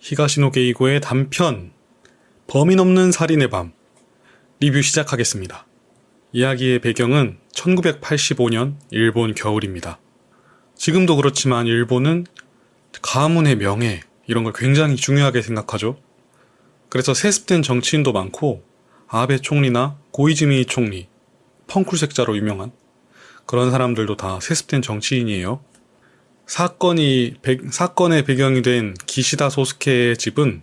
히가시노 게이고의 단편 범인 없는 살인의 밤 리뷰 시작하겠습니다. 이야기의 배경은 1985년 일본 겨울입니다. 지금도 그렇지만 일본은 가문의 명예 이런 걸 굉장히 중요하게 생각하죠. 그래서 세습된 정치인도 많고 아베 총리나 고이즈미 총리, 펑쿨색자로 유명한 그런 사람들도 다 세습된 정치인이에요. 사건의 배경이 된 기시다 소스케의 집은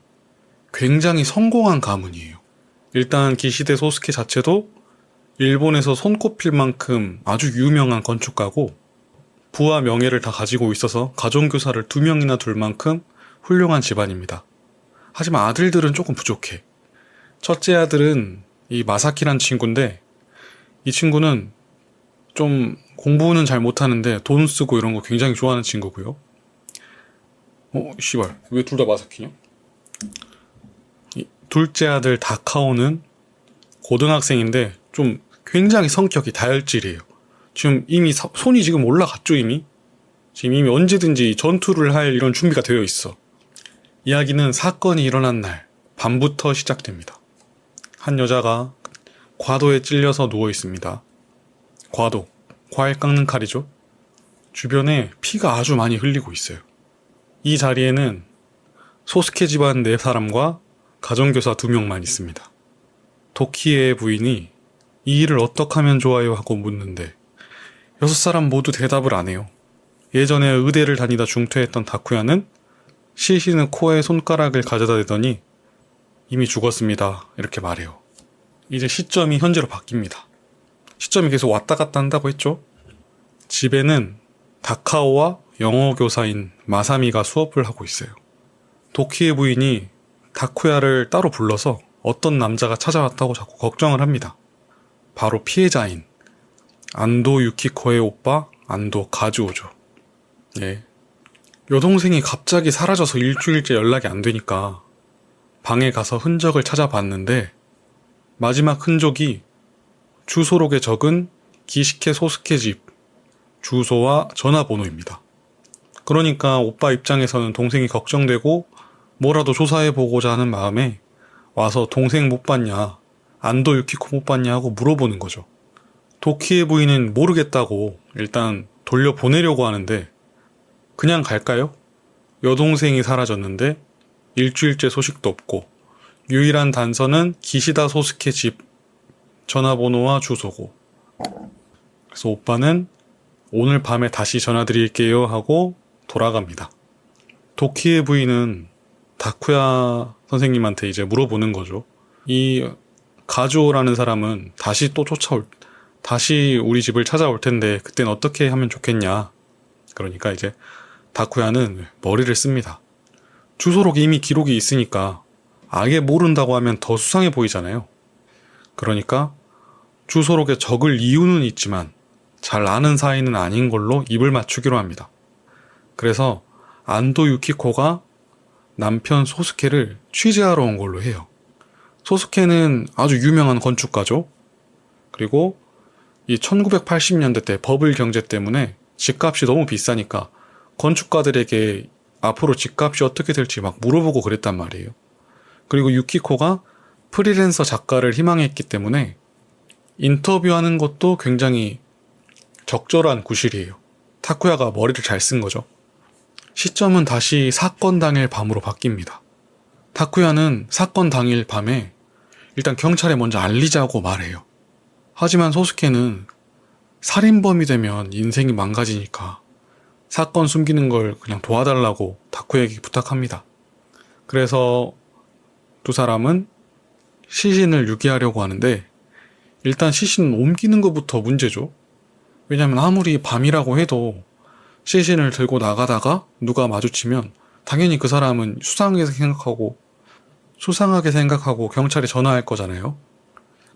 굉장히 성공한 가문이에요. 일단 기시다 소스케 자체도 일본에서 손꼽힐 만큼 아주 유명한 건축가고 부와 명예를 다 가지고 있어서 가정교사를 2명이나 둘 만큼 훌륭한 집안입니다. 하지만 아들들은 조금 부족해. 첫째 아들은 이 마사키란 친구인데 이 친구는 좀 공부는 잘 못하는데 돈 쓰고 이런 거 굉장히 좋아하는 친구고요. 씨발 왜 둘 다 마사키냐? 둘째 아들 다카오는 고등학생인데 좀 굉장히 성격이 다혈질이에요. 지금 이미 손이 지금 올라갔죠. 이미 언제든지 전투를 할 이런 준비가 되어 있어. 이야기는 사건이 일어난 날 밤부터 시작됩니다. 한 여자가 과도에 찔려서 누워 있습니다. 과도, 과일 깎는 칼이죠. 주변에 피가 아주 많이 흘리고 있어요. 이 자리에는 소스케 집안 4사람과 가정교사 2명만 있습니다. 도키의 부인이 이 일을 어떻게 하면 좋아요 하고 묻는데 6사람 모두 대답을 안 해요. 예전에 의대를 다니다 중퇴했던 다쿠야는 시신의 코에 손가락을 가져다 대더니 이미 죽었습니다 이렇게 말해요. 이제 시점이 현재로 바뀝니다. 시점이 계속 왔다 갔다 한다고 했죠. 집에는 다카오와 영어 교사인 마사미가 수업을 하고 있어요. 도키의 부인이 다쿠야를 따로 불러서 어떤 남자가 찾아왔다고 자꾸 걱정을 합니다. 바로 피해자인 안도 유키코의 오빠 안도 가즈오죠. 예. 여동생이 갑자기 사라져서 일주일째 연락이 안 되니까 방에 가서 흔적을 찾아봤는데 마지막 흔적이 주소록에 적은 기시케 소스케 집 주소와 전화번호입니다. 그러니까 오빠 입장에서는 동생이 걱정되고 뭐라도 조사해보고자 하는 마음에 와서 동생 못 봤냐, 안도 유키코 못 봤냐 하고 물어보는 거죠. 도키의 부인은 모르겠다고 일단 돌려보내려고 하는데 그냥 갈까요? 여동생이 사라졌는데 일주일째 소식도 없고 유일한 단서는 기시다 소스케 집 전화번호와 주소고. 그래서 오빠는 오늘 밤에 다시 전화드릴게요 하고 돌아갑니다. 도키의 부인은 다쿠야 선생님한테 이제 물어보는 거죠. 이 가즈오라는 사람은 다시 우리 집을 찾아올 텐데 그땐 어떻게 하면 좋겠냐. 그러니까 이제 다쿠야는 머리를 씁니다. 주소록에 이미 기록이 있으니까 아예 모른다고 하면 더 수상해 보이잖아요. 그러니까 주소록에 적을 이유는 있지만 잘 아는 사이는 아닌 걸로 입을 맞추기로 합니다. 그래서 안도 유키코가 남편 소스케를 취재하러 온 걸로 해요. 소스케는 아주 유명한 건축가죠. 그리고 이 1980년대 때 버블 경제 때문에 집값이 너무 비싸니까 건축가들에게 앞으로 집값이 어떻게 될지 막 물어보고 그랬단 말이에요. 그리고 유키코가 프리랜서 작가를 희망했기 때문에 인터뷰하는 것도 굉장히 적절한 구실이에요. 타쿠야가 머리를 잘 쓴 거죠. 시점은 다시 사건 당일 밤으로 바뀝니다. 타쿠야는 사건 당일 밤에 일단 경찰에 먼저 알리자고 말해요. 하지만 소스케는 살인범이 되면 인생이 망가지니까 사건 숨기는 걸 그냥 도와달라고 다쿠야에게 부탁합니다. 그래서 2사람은 시신을 유기하려고 하는데 일단 시신 옮기는 것부터 문제죠. 왜냐면 아무리 밤이라고 해도 시신을 들고 나가다가 누가 마주치면 당연히 그 사람은 수상하게 생각하고 경찰에 전화할 거잖아요.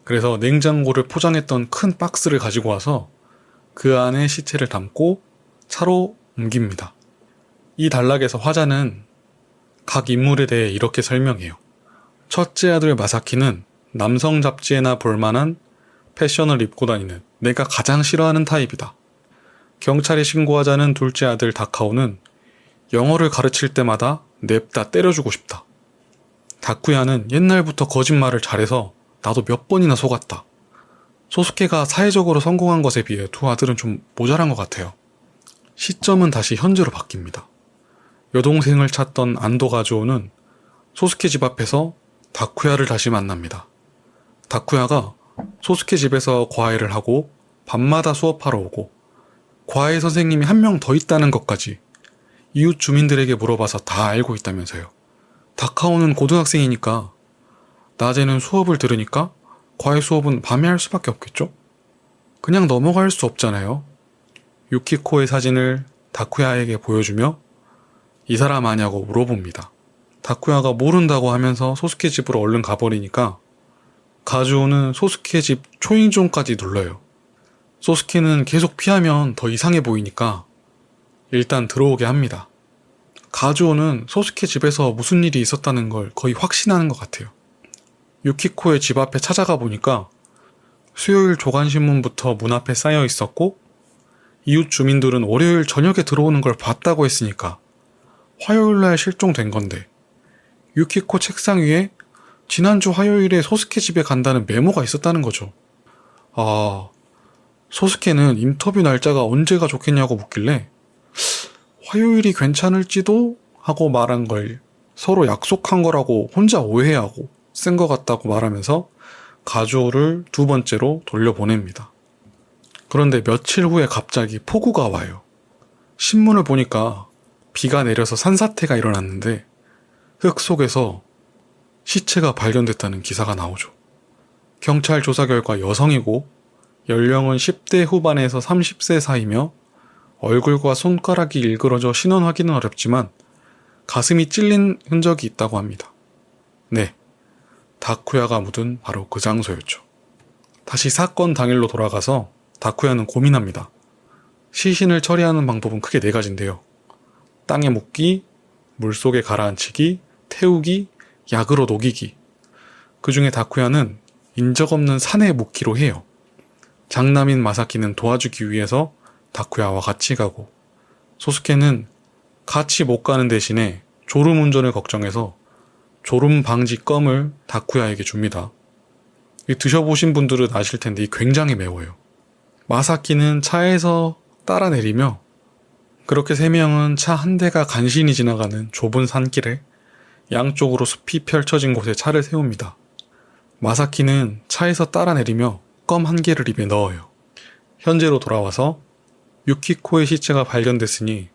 그래서 냉장고를 포장했던 큰 박스를 가지고 와서 그 안에 시체를 담고 차로 옮깁니다. 이 단락에서 화자는 각 인물에 대해 이렇게 설명해요. 첫째 아들 마사키는 남성 잡지에나 볼만한 패션을 입고 다니는 내가 가장 싫어하는 타입이다. 경찰에 신고하자는 둘째 아들 다카오는 영어를 가르칠 때마다 냅다 때려주고 싶다. 다쿠야는 옛날부터 거짓말을 잘해서 나도 몇 번이나 속았다. 소스케가 사회적으로 성공한 것에 비해 두 아들은 좀 모자란 것 같아요. 시점은 다시 현재로 바뀝니다. 여동생을 찾던 안도 가즈오는 소스케 집 앞에서 다쿠야를 다시 만납니다. 다쿠야가 소스케 집에서 과외를 하고 밤마다 수업하러 오고 과외 선생님이 한 명 더 있다는 것까지 이웃 주민들에게 물어봐서 다 알고 있다면서요. 다카오는 고등학생이니까 낮에는 수업을 들으니까 과외 수업은 밤에 할 수밖에 없겠죠? 그냥 넘어갈 수 없잖아요. 유키코의 사진을 다쿠야에게 보여주며 이 사람 아냐고 물어봅니다. 다쿠야가 모른다고 하면서 소스케 집으로 얼른 가버리니까 가즈오는 소스케 집 초인종까지 눌러요. 소스케는 계속 피하면 더 이상해 보이니까 일단 들어오게 합니다. 가즈오는 소스케 집에서 무슨 일이 있었다는 걸 거의 확신하는 것 같아요. 유키코의 집 앞에 찾아가 보니까 수요일 조간신문부터 문 앞에 쌓여 있었고 이웃 주민들은 월요일 저녁에 들어오는 걸 봤다고 했으니까 화요일날 실종된 건데 유키코 책상 위에 지난주 화요일에 소스케 집에 간다는 메모가 있었다는 거죠. 소스케는 인터뷰 날짜가 언제가 좋겠냐고 묻길래 화요일이 괜찮을지도 하고 말한 걸 서로 약속한 거라고 혼자 오해하고 쓴 것 같다고 말하면서 가즈오를 두 번째로 돌려보냅니다. 그런데 며칠 후에 갑자기 폭우가 와요. 신문을 보니까 비가 내려서 산사태가 일어났는데 흙 속에서 시체가 발견됐다는 기사가 나오죠. 경찰 조사 결과 여성이고 연령은 10대 후반에서 30세 사이며 얼굴과 손가락이 일그러져 신원 확인은 어렵지만 가슴이 찔린 흔적이 있다고 합니다. 네, 다쿠야가 묻은 바로 그 장소였죠. 다시 사건 당일로 돌아가서 다쿠야는 고민합니다. 시신을 처리하는 방법은 크게 네 가지인데요. 땅에 묻기, 물속에 가라앉히기, 태우기, 약으로 녹이기. 그 중에 다쿠야는 인적 없는 산에 묻기로 해요. 장남인 마사키는 도와주기 위해서 다쿠야와 같이 가고 소스케는 같이 못 가는 대신에 졸음 운전을 걱정해서 졸음 방지 껌을 다쿠야에게 줍니다. 드셔보신 분들은 아실 텐데 굉장히 매워요. 마사키는 차에서 따라 내리며 그렇게 세 명은 차 한 대가 간신히 지나가는 좁은 산길에 양쪽으로 숲이 펼쳐진 곳에 차를 세웁니다. 마사키는 차에서 따라 내리며 껌 한 개를 입에 넣어요. 현재로 돌아와서 유키코의 시체가 발견됐으니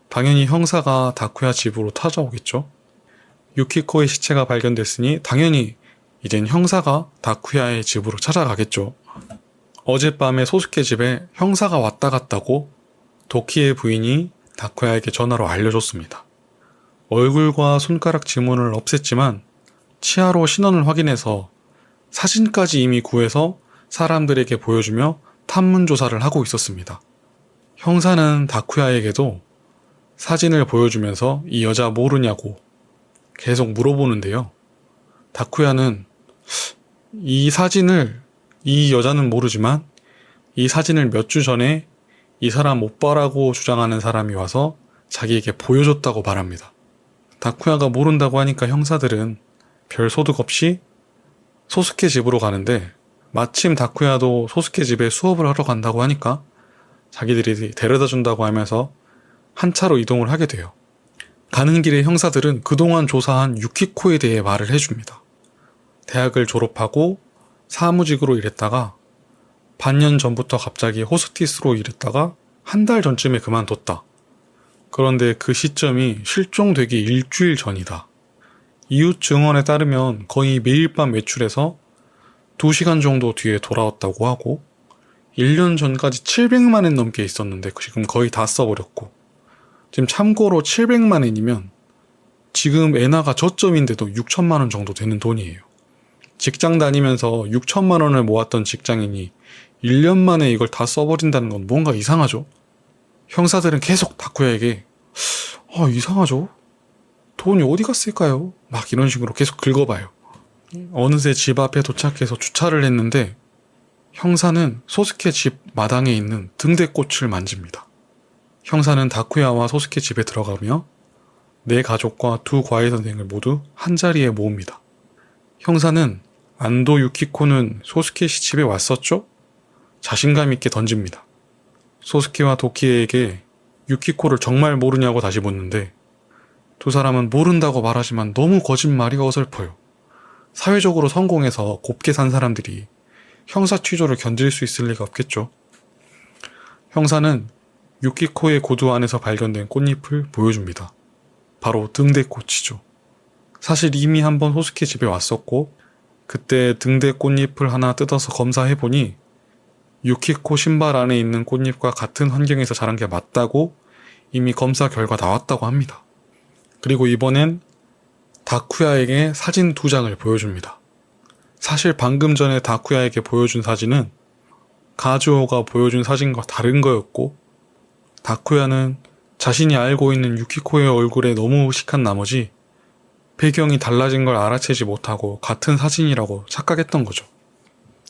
당연히 형사가 다쿠야 집으로 찾아오겠죠. 유키코의 시체가 발견됐으니 당연히 이젠 형사가 다쿠야의 집으로 찾아가겠죠. 어젯밤에 소스케 집에 형사가 왔다 갔다고 도키의 부인이 다쿠야에게 전화로 알려줬습니다. 얼굴과 손가락 지문을 없앴지만 치아로 신원을 확인해서 사진까지 이미 구해서 사람들에게 보여주며 탐문 조사를 하고 있었습니다. 형사는 다쿠야에게도 사진을 보여주면서 이 여자 모르냐고 계속 물어보는데요. 다쿠야는 이 여자는 모르지만 이 사진을 몇 주 전에 이 사람 오빠라고 주장하는 사람이 와서 자기에게 보여줬다고 말합니다. 다쿠야가 모른다고 하니까 형사들은 별 소득 없이 소스케 집으로 가는데 마침 다쿠야도 소스케 집에 수업을 하러 간다고 하니까 자기들이 데려다 준다고 하면서 한 차로 이동을 하게 돼요. 가는 길에 형사들은 그동안 조사한 유키코에 대해 말을 해줍니다. 대학을 졸업하고 사무직으로 일했다가 반년 전부터 갑자기 호스티스로 일했다가 한 달 전쯤에 그만뒀다. 그런데 그 시점이 실종되기 일주일 전이다. 이웃 증언에 따르면 거의 매일 밤 외출해서 2시간 정도 뒤에 돌아왔다고 하고 1년 전까지 700만 엔 넘게 있었는데 지금 거의 다 써버렸고 지금 참고로 700만 엔이면 지금 엔화가 저점인데도 6천만 원 정도 되는 돈이에요. 직장 다니면서 6천만 원을 모았던 직장인이 1년 만에 이걸 다 써버린다는 건 뭔가 이상하죠? 형사들은 계속 다쿠야에게 이상하죠? 돈이 어디 갔을까요? 막 이런 식으로 계속 긁어봐요. 어느새 집 앞에 도착해서 주차를 했는데 형사는 소스케 집 마당에 있는 등대꽃을 만집니다. 형사는 다쿠야와 소스케 집에 들어가며 내 가족과 두 과외 선생을 모두 한자리에 모읍니다. 형사는 안도 유키코는 소스케 씨 집에 왔었죠? 자신감 있게 던집니다. 소스케와 도키에게 유키코를 정말 모르냐고 다시 묻는데 두 사람은 모른다고 말하지만 너무 거짓말이 어설퍼요. 사회적으로 성공해서 곱게 산 사람들이 형사 취조를 견딜 수 있을 리가 없겠죠. 형사는 유키코의 구두 안에서 발견된 꽃잎을 보여줍니다. 바로 등대꽃이죠. 사실 이미 한번 소스케 집에 왔었고 그때 등대꽃잎을 하나 뜯어서 검사해보니 유키코 신발 안에 있는 꽃잎과 같은 환경에서 자란 게 맞다고 이미 검사 결과 나왔다고 합니다. 그리고 이번엔 다쿠야에게 사진 2장을 보여줍니다. 사실 방금 전에 다쿠야에게 보여준 사진은 가즈오가 보여준 사진과 다른 거였고 다쿠야는 자신이 알고 있는 유키코의 얼굴에 너무 의식한 나머지 배경이 달라진 걸 알아채지 못하고 같은 사진이라고 착각했던 거죠.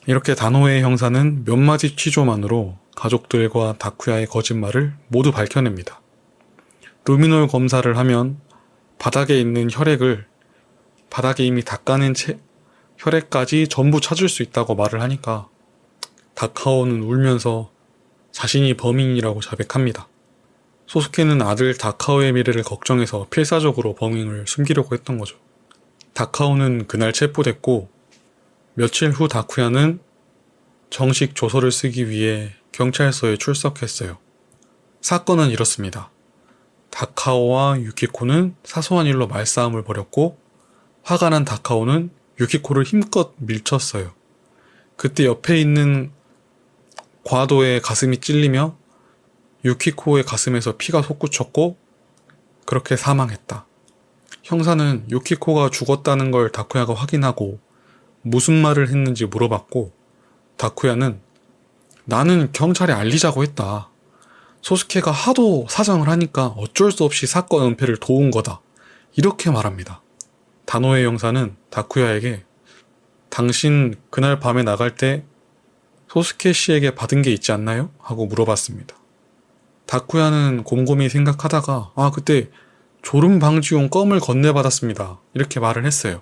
이렇게 다노에 형사는 몇 마디 취조만으로 가족들과 다쿠야의 거짓말을 모두 밝혀냅니다. 루미놀 검사를 하면 바닥에 있는 혈액을 바닥에 이미 닦아낸 혈액까지 전부 찾을 수 있다고 말을 하니까 다카오는 울면서 자신이 범인이라고 자백합니다. 소스케는 아들 다카오의 미래를 걱정해서 필사적으로 범인을 숨기려고 했던 거죠. 다카오는 그날 체포됐고 며칠 후 다쿠야는 정식 조서를 쓰기 위해 경찰서에 출석했어요. 사건은 이렇습니다. 다카오와 유키코는 사소한 일로 말싸움을 벌였고 화가 난 다카오는 유키코를 힘껏 밀쳤어요. 그때 옆에 있는 과도의 가슴이 찔리며 유키코의 가슴에서 피가 솟구쳤고 그렇게 사망했다. 형사는 유키코가 죽었다는 걸 다쿠야가 확인하고 무슨 말을 했는지 물어봤고 다쿠야는 나는 경찰에 알리자고 했다. 소스케가 하도 사정을 하니까 어쩔 수 없이 사건 은폐를 도운 거다. 이렇게 말합니다. 다노에 형사는 다쿠야에게 당신 그날 밤에 나갈 때 소스케 씨에게 받은 게 있지 않나요? 하고 물어봤습니다. 다쿠야는 곰곰이 생각하다가 그때 졸음 방지용 껌을 건네받았습니다. 이렇게 말을 했어요.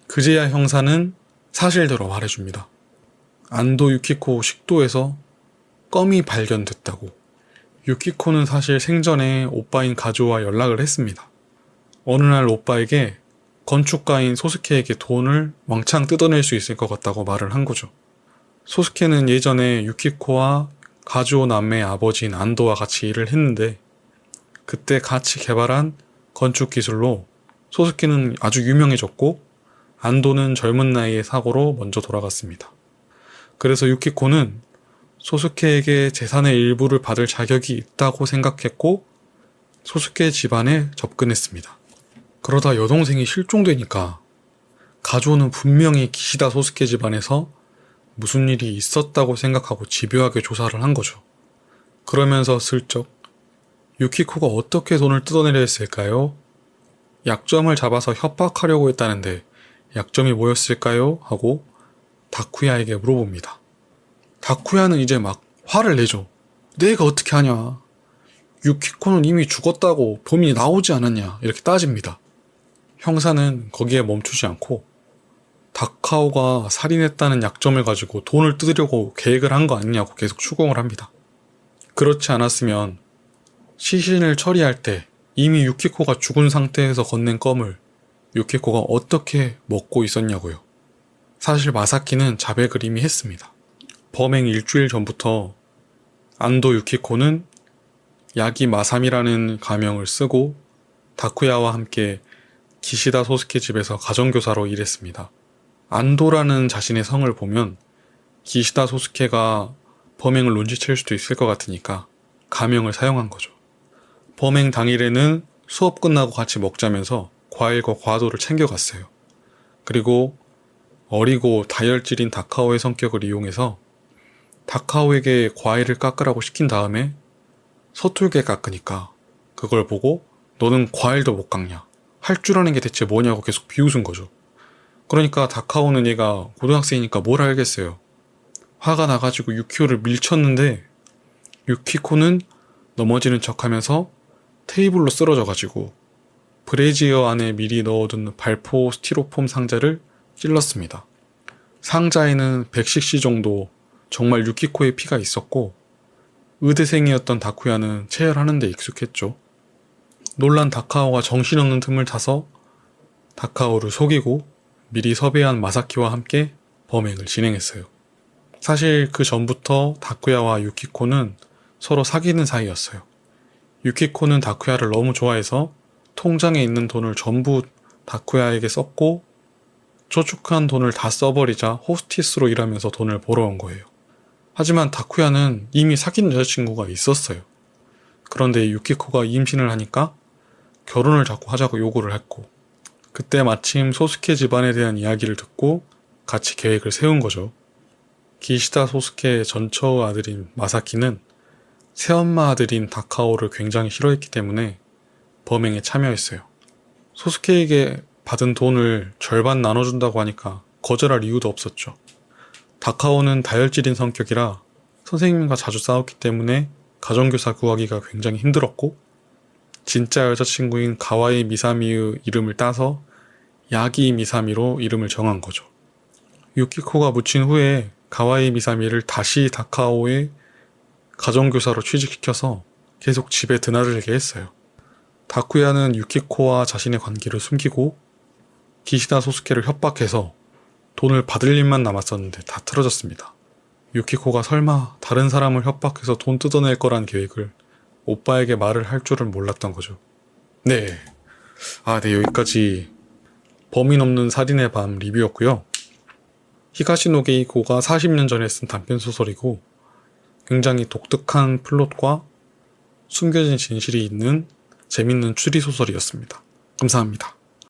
그제야 형사는 사실대로 말해줍니다. 안도 유키코 식도에서 껌이 발견됐다고. 유키코는 사실 생전에 오빠인 가조와 연락을 했습니다. 어느 날 오빠에게 건축가인 소스케에게 돈을 왕창 뜯어낼 수 있을 것 같다고 말을 한 거죠. 소스케는 예전에 유키코와 가주오 남매의 아버지인 안도와 같이 일을 했는데 그때 같이 개발한 건축 기술로 소스케는 아주 유명해졌고 안도는 젊은 나이에 사고로 먼저 돌아갔습니다. 그래서 유키코는 소스케에게 재산의 일부를 받을 자격이 있다고 생각했고 소스케 집안에 접근했습니다. 그러다 여동생이 실종되니까 가주오는 분명히 기시다 소스케 집안에서 무슨 일이 있었다고 생각하고 집요하게 조사를 한 거죠. 그러면서 슬쩍 유키코가 어떻게 돈을 뜯어내려 했을까요? 약점을 잡아서 협박하려고 했다는데 약점이 뭐였을까요? 하고 다쿠야에게 물어봅니다. 다쿠야는 이제 막 화를 내죠. 내가 어떻게 하냐. 유키코는 이미 죽었다고 범인이 나오지 않았냐. 이렇게 따집니다. 형사는 거기에 멈추지 않고 다카오가 살인했다는 약점을 가지고 돈을 뜯으려고 계획을 한 거 아니냐고 계속 추궁을 합니다. 그렇지 않았으면 시신을 처리할 때 이미 유키코가 죽은 상태에서 건넨 껌을 유키코가 어떻게 먹고 있었냐고요. 사실 마사키는 자백을 이미 했습니다. 범행 일주일 전부터 안도 유키코는 야기 마삼이라는 가명을 쓰고 다쿠야와 함께 기시다 소스케 집에서 가정교사로 일했습니다. 안도라는 자신의 성을 보면 기시다 소스케가 범행을 눈치챌 수도 있을 것 같으니까 가명을 사용한 거죠. 범행 당일에는 수업 끝나고 같이 먹자면서 과일과 과도를 챙겨갔어요. 그리고 어리고 다혈질인 다카오의 성격을 이용해서 다카오에게 과일을 깎으라고 시킨 다음에 서툴게 깎으니까 그걸 보고 너는 과일도 못 깎냐, 할 줄 아는 게 대체 뭐냐고 계속 비웃은 거죠. 그러니까 다카오는 얘가 고등학생이니까 뭘 알겠어요. 화가 나가지고 유키코를 밀쳤는데 유키코는 넘어지는 척하면서 테이블로 쓰러져가지고 브래지어 안에 미리 넣어둔 발포 스티로폼 상자를 찔렀습니다. 상자에는 100cc 정도 정말 유키코의 피가 있었고 의대생이었던 다쿠야는 체열하는 데 익숙했죠. 놀란 다카오가 정신없는 틈을 타서 다카오를 속이고 미리 섭외한 마사키와 함께 범행을 진행했어요. 사실 그 전부터 다쿠야와 유키코는 서로 사귀는 사이였어요. 유키코는 다쿠야를 너무 좋아해서 통장에 있는 돈을 전부 다쿠야에게 썼고 저축한 돈을 다 써버리자 호스티스로 일하면서 돈을 벌어온 거예요. 하지만 다쿠야는 이미 사귄 여자친구가 있었어요. 그런데 유키코가 임신을 하니까 결혼을 자꾸 하자고 요구를 했고 그때 마침 소스케 집안에 대한 이야기를 듣고 같이 계획을 세운 거죠. 기시다 소스케의 전처의 아들인 마사키는 새엄마 아들인 다카오를 굉장히 싫어했기 때문에 범행에 참여했어요. 소스케에게 받은 돈을 절반 나눠준다고 하니까 거절할 이유도 없었죠. 다카오는 다혈질인 성격이라 선생님과 자주 싸웠기 때문에 가정교사 구하기가 굉장히 힘들었고 진짜 여자친구인 가와이 미사미의 이름을 따서 야기 미사미로 이름을 정한 거죠. 유키코가 묻힌 후에 가와이 미사미를 다시 다카오의 가정교사로 취직시켜서 계속 집에 드나들게 했어요. 다쿠야는 유키코와 자신의 관계를 숨기고 기시다 소스케를 협박해서 돈을 받을 일만 남았었는데 다 틀어졌습니다. 유키코가 설마 다른 사람을 협박해서 돈 뜯어낼 거란 계획을 오빠에게 말을 할 줄은 몰랐던 거죠. 네. 여기까지 범인 없는 살인의 밤 리뷰였고요. 히가시노 게이코가 40년 전에 쓴 단편소설이고 굉장히 독특한 플롯과 숨겨진 진실이 있는 재밌는 추리소설이었습니다. 감사합니다.